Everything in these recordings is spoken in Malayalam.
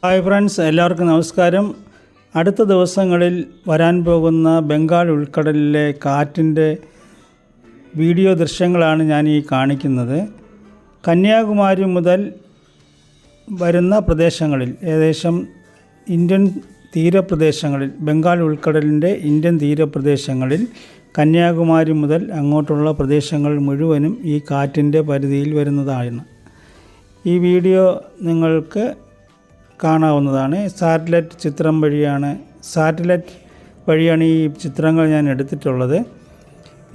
ഹായ് ഫ്രണ്ട്സ്, എല്ലാവർക്കും നമസ്കാരം. അടുത്ത ദിവസങ്ങളിൽ വരാൻ പോകുന്ന ബംഗാൾ ഉൾക്കടലിലെ കാറ്റിൻ്റെ വീഡിയോ ദൃശ്യങ്ങളാണ് ഞാൻ ഈ കാണിക്കുന്നത്. കന്യാകുമാരി മുതൽ വരുന്ന പ്രദേശങ്ങളിൽ, ഏകദേശം ഇന്ത്യൻ തീരപ്രദേശങ്ങളിൽ, ബംഗാൾ ഉൾക്കടലിൻ്റെ ഇന്ത്യൻ തീരപ്രദേശങ്ങളിൽ കന്യാകുമാരി മുതൽ അങ്ങോട്ടുള്ള പ്രദേശങ്ങൾ മുഴുവനും ഈ കാറ്റിൻ്റെ പരിധിയിൽ വരുന്നതാണ്. ഈ വീഡിയോ നിങ്ങൾക്ക് കാണാവുന്നതാണ്. സാറ്റലൈറ്റ് വഴിയാണ് ഈ ചിത്രങ്ങൾ ഞാൻ എടുത്തിട്ടുള്ളത്.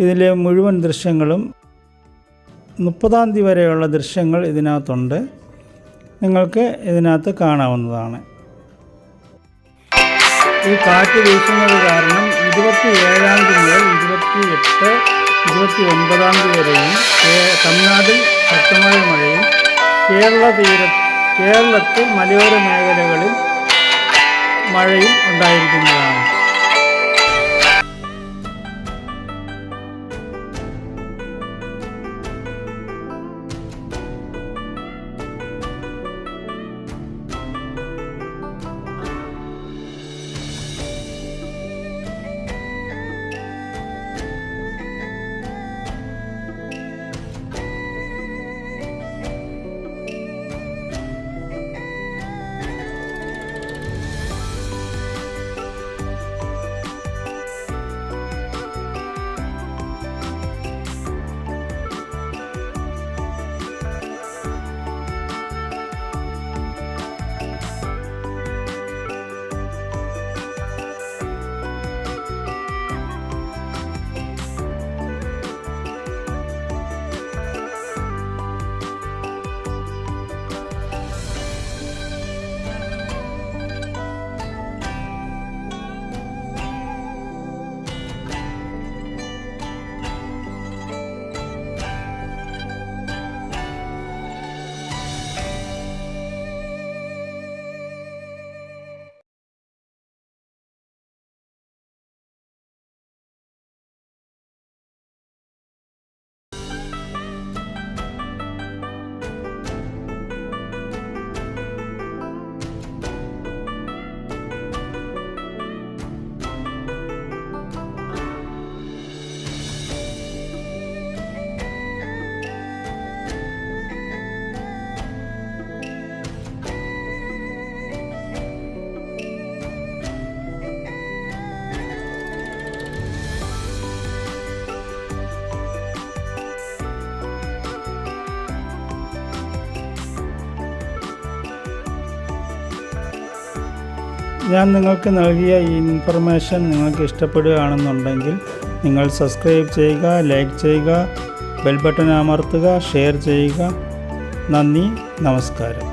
ഇതിലെ മുഴുവൻ ദൃശ്യങ്ങളും 30-ാം തീയതി വരെയുള്ള ദൃശ്യങ്ങൾ ഇതിനകത്തുണ്ട്. നിങ്ങൾക്ക് ഇതിനകത്ത് കാണാവുന്നതാണ്. ഈ കാറ്റ് വീശുന്നത് കാരണം 27-ാം തീയതി മുതൽ 28, 29-ാം തീയതി വരെയും തമിഴ്നാട്ടിൽ ശക്തമായ മഴയും കേരളത്തിൽ മലയോര മേഖലകളിൽ മഴയും ഉണ്ടായിരിക്കുന്നതാണ്. ഞാൻ നിങ്ങൾക്ക് നൽകിയ ഈ ഇൻഫർമേഷൻ നിങ്ങൾക്ക് ഇഷ്ടപ്പെടുകയാണെന്നുണ്ടെങ്കിൽ നിങ്ങൾ സബ്സ്ക്രൈബ് ചെയ്യുക, ലൈക്ക് ചെയ്യുക, ബെൽ ബട്ടൺ അമർത്തുക, ഷെയർ ചെയ്യുക. നന്ദി, നമസ്കാരം.